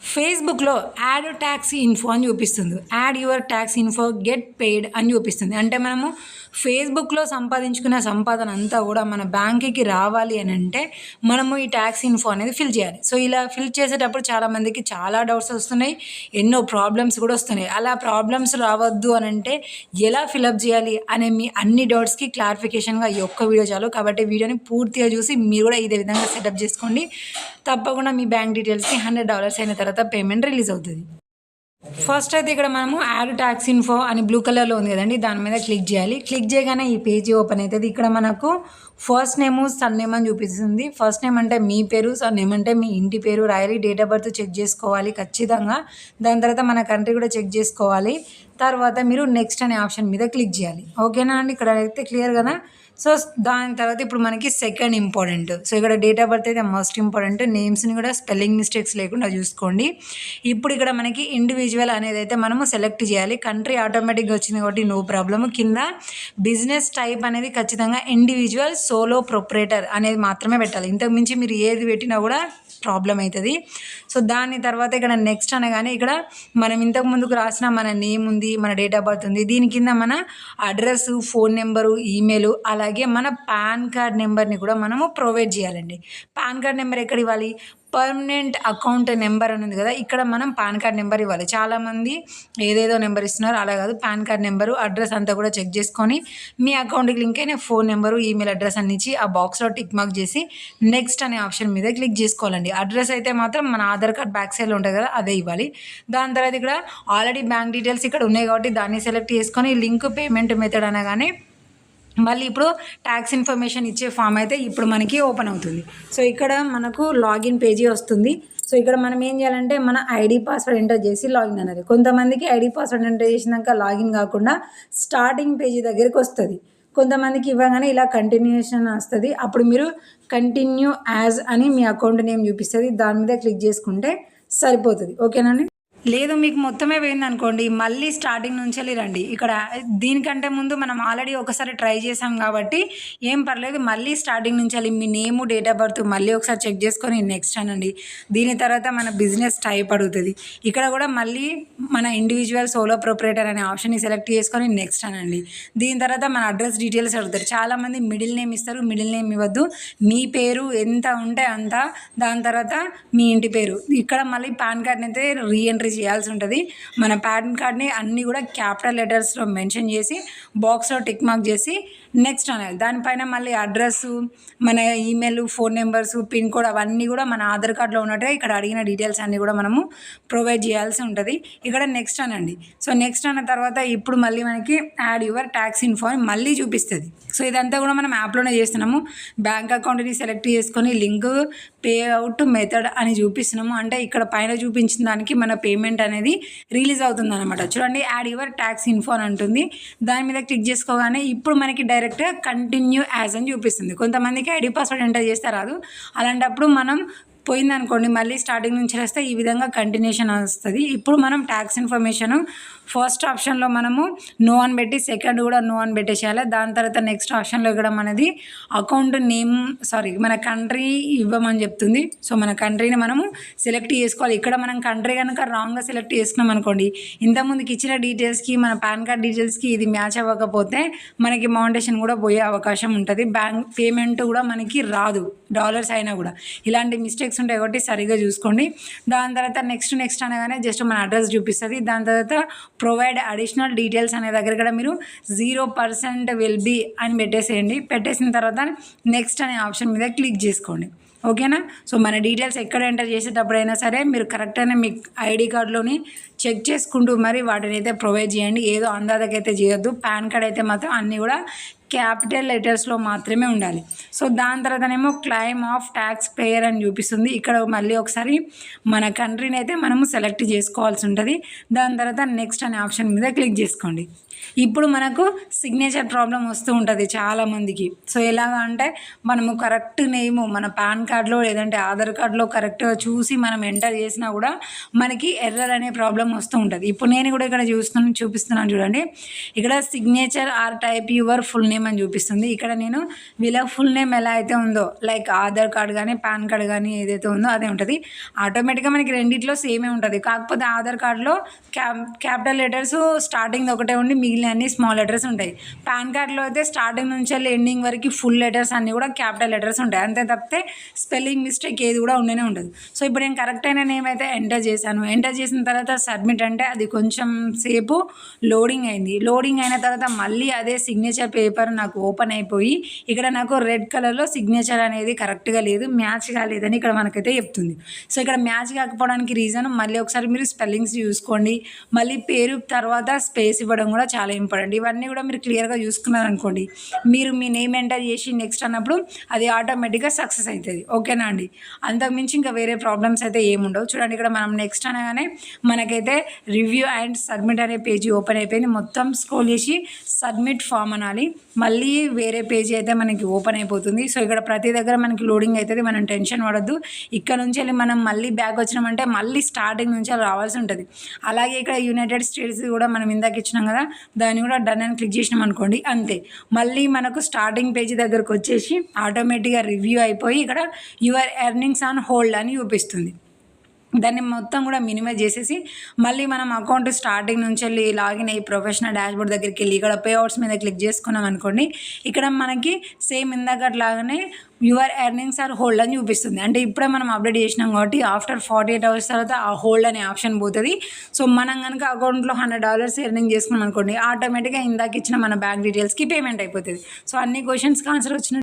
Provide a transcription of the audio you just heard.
ఫేస్బుక్లో add tax info అని చూపిస్తుంది. Add your tax info get paid అని చూపిస్తుంది. అంటే మనము ఫేస్బుక్లో సంపాదించుకున్న సంపాదన అంతా కూడా మన బ్యాంక్కి రావాలి అని అంటే మనము ఈ ట్యాక్స్ ఇన్ఫో అనేది ఫిల్ చేయాలి. సో ఇలా ఫిల్ చేసేటప్పుడు చాలామందికి చాలా డౌట్స్ వస్తున్నాయి, ఎన్నో ప్రాబ్లమ్స్ కూడా వస్తున్నాయి. అలా ప్రాబ్లమ్స్ రావద్దు అని అంటే ఎలా ఫిలప్ చేయాలి అనే మీ అన్ని డౌట్స్కి క్లారిఫికేషన్గా ఈ ఒక్క వీడియో చాలు. కాబట్టి వీడియోని పూర్తిగా చూసి మీరు కూడా ఇదే విధంగా సెటప్ చేసుకోండి. తప్పకుండా మీ బ్యాంక్ డీటెయిల్స్కి $100 అయిన తర్వాత పేమెంట్ రిలీజ్ అవుతుంది. ఫస్ట్ అయితే ఇక్కడ మనము యాడ్ ట్యాక్స్ ఇన్ఫో అని బ్లూ కలర్లో ఉంది కదండి, దాని మీద క్లిక్ చేయాలి. క్లిక్ చేయగానే ఈ పేజీ ఓపెన్ అవుతుంది. ఇక్కడ మనకు ఫస్ట్ నేము సన్ నేమ్ అని చూపిస్తుంది. ఫస్ట్ నేమ్ అంటే మీ పేరు, సన్ నేమ్ అంటే మీ ఇంటి పేరు రాయాలి. డేట్ ఆఫ్ బర్త్ చెక్ చేసుకోవాలి ఖచ్చితంగా. దాని తర్వాత మన కంట్రీ కూడా చెక్ చేసుకోవాలి. తర్వాత మీరు నెక్స్ట్ అనే ఆప్షన్ మీద క్లిక్ చేయాలి. ఓకేనా అండి, ఇక్కడ అయితే క్లియర్ కదా. సో దాని తర్వాత ఇప్పుడు మనకి సెకండ్ ఇంపార్టెంట్. సో ఇక్కడ డేట్ ఆఫ్ బర్త్ అయితే మస్ట్ ఇంపార్టెంట్. నేమ్స్ని కూడా స్పెల్లింగ్ మిస్టేక్స్ లేకుండా చూసుకోండి. ఇప్పుడు ఇక్కడ మనకి ఇండివిజువల్ అనేది అయితే మనము సెలెక్ట్ చేయాలి. కంట్రీ ఆటోమేటిక్గా వచ్చింది కాబట్టి నో ప్రాబ్లమ్. కింద బిజినెస్ టైప్ అనేది ఖచ్చితంగా ఇండివిజువల్ సోలో ప్రొపరేటర్ అనేది మాత్రమే పెట్టాలి. ఇంతకు మించి మీరు ఏది పెట్టినా కూడా ప్రాబ్లం అవుతుంది. సో దాని తర్వాత ఇక్కడ నెక్స్ట్ అనగానే ఇక్కడ మనం ఇంతకు ముందుకు రాసిన మన నేమ్ ఉంది, మన డేట్ ఆఫ్ బర్త్ ఉంది. దీని కింద మన అడ్రస్, ఫోన్ నెంబరు, ఈమెయిల్, అలాగే మన పాన్ కార్డ్ నెంబర్ని కూడా మనము ప్రొవైడ్ చేయాలండి. పాన్ కార్డ్ నెంబర్ ఎక్కడ ఇవ్వాలి? పర్మనెంట్ అకౌంట్ నెంబర్ అని ఉంది కదా, ఇక్కడ మనం పాన్ కార్డ్ నెంబర్ ఇవ్వాలి. చాలామంది ఏదేదో నెంబర్ ఇస్తున్నారు, అలా కాదు. పాన్ కార్డ్ నెంబరు, అడ్రస్ అంతా కూడా చెక్ చేసుకొని మీ అకౌంట్కి లింక్ అయిన ఫోన్ నెంబరు, ఈమెయిల్ అడ్రస్ అన్ని ఇచ్చి ఆ బాక్స్లో టిక్ మార్క్ చేసి నెక్స్ట్ అనే ఆప్షన్ మీద క్లిక్ చేసుకోవాలండి. అడ్రస్ అయితే మాత్రం మన ఆధార్ కార్డ్ బ్యాక్ సైడ్లో ఉంటుంది కదా, అదే ఇవ్వాలి. దాని తర్వాత ఇక్కడ ఆల్రెడీ బ్యాంక్ డీటెయిల్స్ ఇక్కడ ఉన్నాయి కాబట్టి దాన్ని సెలెక్ట్ చేసుకొని లింక్ పేమెంట్ మెథడ్ అనగానే మళ్ళీ ఇప్పుడు ట్యాక్స్ ఇన్ఫర్మేషన్ ఇచ్చే ఫామ్ అయితే ఇప్పుడు మనకి ఓపెన్ అవుతుంది. సో ఇక్కడ మనకు లాగిన్ పేజీ వస్తుంది. సో ఇక్కడ మనం ఏం చేయాలంటే మన ఐడి పాస్వర్డ్ ఎంటర్ చేసి లాగిన్ అనేది. కొంతమందికి ఐడి పాస్వర్డ్ ఎంటర్ చేసినాక లాగిన్ కాకుండా స్టార్టింగ్ పేజీ దగ్గరికి వస్తుంది. కొంతమందికి ఇవ్వగానే ఇలా కంటిన్యూషన్ వస్తుంది. అప్పుడు మీరు కంటిన్యూ యాజ్ అని మీ అకౌంట్ నేమ్ చూపిస్తుంది, దాని మీద క్లిక్ చేసుకుంటే సరిపోతుంది. ఓకేనండి. లేదు మీకు మొత్తమే పోయింది అనుకోండి, మళ్ళీ స్టార్టింగ్ నుంచి రండి. ఇక్కడ దీనికంటే ముందు మనం ఆల్రెడీ ఒకసారి ట్రై చేసాం కాబట్టి ఏం పర్లేదు. మళ్ళీ స్టార్టింగ్ నుంచి మీ నేము, డేట్ ఆఫ్ బర్త్ మళ్ళీ ఒకసారి చెక్ చేసుకొని నెక్స్ట్ అనండి. దీని తర్వాత మన బిజినెస్ టైప్ అడుగుతుంది. ఇక్కడ కూడా మళ్ళీ మన ఇండివిజువల్ సోలో ప్రొపరేటర్ అనే ఆప్షన్ని సెలెక్ట్ చేసుకొని నెక్స్ట్ అనండి. దీని తర్వాత మన అడ్రస్ డీటెయిల్స్ అడుగుతారు. చాలామంది మిడిల్ నేమ్ ఇస్తారు, మిడిల్ నేమ్ ఇవ్వద్దు. మీ పేరు ఎంత ఉంటే అంత, దాని తర్వాత మీ ఇంటి పేరు. ఇక్కడ మళ్ళీ పాన్ కార్డ్ని అయితే రీఎంట్రీ చేయాల్సి ఉంటుంది. మన పాన్ కార్డ్ని అన్నీ కూడా క్యాపిటల్ లెటర్స్లో మెన్షన్ చేసి బాక్స్లో టిక్ మార్క్ చేసి నెక్స్ట్ అనేది. దానిపైన మళ్ళీ అడ్రస్, మన email, phone numbers, pin code అవన్నీ కూడా మన ఆధార్ కార్డులో ఉన్నట్టుగా ఇక్కడ అడిగిన డీటెయిల్స్ అన్నీ కూడా మనము ప్రొవైడ్ చేయాల్సి ఉంటుంది. ఇక్కడ నెక్స్ట్ అనండి. సో నెక్స్ట్ అన్న తర్వాత ఇప్పుడు మళ్ళీ మనకి యాడ్ యువర్ ట్యాక్స్ ఇన్ఫో అని మళ్ళీ చూపిస్తుంది. సో ఇదంతా కూడా మనం యాప్లోనే చేస్తున్నాము. బ్యాంక్ అకౌంట్ని సెలెక్ట్ చేసుకొని లింక్, పే అవుట్ మెథడ్ అని చూపిస్తున్నాము. అంటే ఇక్కడ పైన చూపించిన దానికి మన పేమెంట్ అనేది రిలీజ్ అవుతుంది అనమాట. చూడండి, యాడ్ యువర్ ట్యాక్స్ ఇన్ఫో అని ఉంటుంది. దాని మీద క్లిక్ చేసుకోగానే ఇప్పుడు మనకి డైరెక్ట్గా కంటిన్యూ యాజ్ అని చూపిస్తుంది. కొంతమందికి ఐడి పాస్వర్డ్ ఎంటర్ చేస్తే రాదు. అలాంటప్పుడు మనం పోయిందనుకోండి, మళ్ళీ స్టార్టింగ్ నుంచి వస్తే ఈ విధంగా కంటిన్యూషన్ వస్తుంది. ఇప్పుడు మనం ట్యాక్స్ ఇన్ఫర్మేషన్ ఫస్ట్ ఆప్షన్లో మనము నో అని పెట్టి సెకండ్ కూడా నో అని పెట్టేసేయాలి. దాని తర్వాత నెక్స్ట్ ఆప్షన్లో ఇక్కడ మనది అకౌంట్ నేమ్, మన కంట్రీ ఇవ్వమని చెప్తుంది. సో మన కంట్రీని మనము సెలెక్ట్ చేసుకోవాలి. ఇక్కడ మనం కంట్రీ కనుక రాంగ్గా సెలెక్ట్ చేసుకున్నాం అనుకోండి, ఇంతకుముందుకి ఇచ్చిన డీటెయిల్స్కి, మన పాన్ కార్డ్ డీటెయిల్స్కి ఇది మ్యాచ్ అవ్వకపోతే మనకి మౌంటేషన్ కూడా పోయే అవకాశం ఉంటుంది. బ్యాంక్ పేమెంట్ కూడా మనకి రాదు, డాలర్స్ అయినా కూడా. ఇలాంటి మిస్టేక్స్ ఉంటాయి కాబట్టి సరిగ్గా చూసుకోండి. దాని తర్వాత నెక్స్ట్ అనగానే జస్ట్ మన అడ్రస్ చూపిస్తుంది. దాని తర్వాత ప్రొవైడ్ అడిషనల్ డీటెయిల్స్ అనే దగ్గర కూడా మీరు 0% విల్ బీ అని పెట్టేసేయండి. పెట్టేసిన తర్వాత నెక్స్ట్ అనే ఆప్షన్ మీద క్లిక్ చేసుకోండి. ఓకేనా. సో మన డీటెయిల్స్ ఎక్కడ ఎంటర్ చేసేటప్పుడైనా సరే మీరు కరెక్ట్ అయినా మీ ఐడి కార్డులోని చెక్ చేసుకుంటూ మరి వాటిని అయితే ప్రొవైడ్ చేయండి. ఏదో అందాదకైతే చేయొద్దు. పాన్ కార్డ్ అయితే మాత్రం అన్నీ కూడా క్యాపిటల్ లెటర్స్లో మాత్రమే ఉండాలి. సో దాని తర్వాతనేమో క్లైమ్ ఆఫ్ ట్యాక్స్ పేయర్ అని చూపిస్తుంది. ఇక్కడ మళ్ళీ ఒకసారి మన కంట్రీని అయితే మనము సెలెక్ట్ చేసుకోవాల్సి ఉంటుంది. దాని తర్వాత నెక్స్ట్ అనే ఆప్షన్ మీద క్లిక్ చేసుకోండి. ఇప్పుడు మనకు సిగ్నేచర్ ప్రాబ్లం వస్తూ ఉంటుంది చాలామందికి. సో ఎలాగా అంటే మనము కరెక్ట్ నేము మన పాన్ కార్డ్లో లేదంటే ఆధార్ కార్డులో కరెక్ట్గా చూసి మనం ఎంటర్ చేసినా కూడా మనకి ఎర్రర్ అనే ప్రాబ్లం వస్తూ ఉంటుంది. ఇప్పుడు నేను కూడా ఇక్కడ చూపిస్తున్నాను చూడండి. ఇక్కడ signature or type your full name name అని చూపిస్తుంది. ఇక్కడ నేను వీళ్ళ ఫుల్ నేమ్ ఎలా అయితే ఉందో లైక్ ఆధార్ కార్డ్ కానీ పాన్ కార్డ్ కానీ ఏదైతే ఉందో అదే ఉంటుంది. ఆటోమేటిక్గా మనకి రెండిట్లో సేమే ఉంటుంది. కాకపోతే ఆధార్ కార్డులో క్యాపిటల్ లెటర్స్ స్టార్టింగ్ ఒకటే ఉండి మిగిలిన అన్ని స్మాల్ లెటర్స్ ఉంటాయి. పాన్ కార్డ్లో అయితే స్టార్టింగ్ నుంచి వెళ్ళి ఎండింగ్ వరకు ఫుల్ లెటర్స్ అన్నీ కూడా క్యాపిటల్ లెటర్స్ ఉంటాయి. అంతే తప్పితే స్పెల్లింగ్ మిస్టేక్ ఏది కూడా ఉండనే ఉండదు. సో ఇప్పుడు నేను కరెక్ట్ అయిన నేమ్ అయితే ఎంటర్ చేశాను. ఎంటర్ చేసిన తర్వాత సబ్మిట్ అంటే అది కొంచెం సేపు లోడింగ్ అయింది. లోడింగ్ అయిన తర్వాత మళ్ళీ అదే సిగ్నేచర్ పేపర్ నాకు ఓపెన్ అయిపోయి ఇక్కడ నాకు రెడ్ కలర్లో సిగ్నేచర్ అనేది కరెక్ట్గా లేదు, మ్యాచ్ కాలేదని ఇక్కడ మనకైతే చెప్తుంది. సో ఇక్కడ మ్యాచ్ కాకపోవడానికి రీజన్ మళ్ళీ ఒకసారి మీరు స్పెల్లింగ్స్ చూసుకోండి. మళ్ళీ పేరు తర్వాత స్పేస్ ఇవ్వడం కూడా చాలా ఇంపార్టెంట్. ఇవన్నీ కూడా మీరు క్లియర్గా చూసుకున్నారనుకోండి, మీరు మీ నేమ్ ఎంటర్ చేసి నెక్స్ట్ అన్నప్పుడు అది ఆటోమేటిక్గా సక్సెస్ అవుతుంది. ఓకేనా అండి? అంతకుమించి ఇంకా వేరే ప్రాబ్లమ్స్ అయితే ఏముండవు. చూడండి ఇక్కడ మనం నెక్స్ట్ అనగానే మనకైతే రివ్యూ అండ్ సబ్మిట్ అనే పేజీ ఓపెన్ అయిపోయింది. మొత్తం స్క్రోల్ చేసి సబ్మిట్ ఫామ్ అనాలి. మళ్ళీ వేరే పేజీ అయితే మనకి ఓపెన్ అయిపోతుంది. సో ఇక్కడ ప్రతి దగ్గర మనకి లోడింగ్ అవుతుంది, మనం టెన్షన్ పడద్దు. ఇక్కడ నుంచి వెళ్ళి మనం మళ్ళీ బ్యాక్ వచ్చినామంటే మళ్ళీ స్టార్టింగ్ నుంచి రావాల్సి ఉంటుంది. అలాగే ఇక్కడ యునైటెడ్ స్టేట్స్ కూడా మనం ఇందాక ఇచ్చినాం కదా, దాన్ని కూడా డన్ అని క్లిక్ చేసినాం అనుకోండి, అంతే మళ్ళీ మనకు స్టార్టింగ్ పేజీ దగ్గరకు వచ్చేసి ఆటోమేటిక్గా రివ్యూ అయిపోయి ఇక్కడ యువర్ ఎర్నింగ్స్ ఆన్ హోల్డ్ అని చూపిస్తుంది. దాన్ని మొత్తం కూడా మినిమైజ్ చేసేసి మళ్ళీ మనం అకౌంట్ స్టార్టింగ్ నుంచి వెళ్ళి లాగిన్ అయ్యి ప్రొఫెషనల్ డాష్బోర్డ్ దగ్గరికి వెళ్ళి ఇక్కడ పే అవుట్స్ మీద క్లిక్ చేసుకున్నాం అనుకోండి, ఇక్కడ మనకి సేమ్ ఇందాకట్లాగానే యువర్ ఎర్నింగ్స్ ఆర్ హోల్డ్ అని చూపిస్తుంది. అంటే ఇప్పుడే మనం అప్డేట్ చేసినాం కాబట్టి ఆఫ్టర్ 48 hours తర్వాత ఆ హోల్డ్ అనే ఆప్షన్ పోతుంది. సో మనం కనుక అకౌంట్లో $100 ఎర్నింగ్ చేసుకున్నాం అనుకోండి, ఆటోమేటిక్గా ఇందాక ఇచ్చిన మన బ్యాంక్ డీటెయిల్స్కి పేమెంట్ అయిపోతుంది. సో అన్ని క్వశ్చన్స్కి ఆన్సర్ వచ్చిన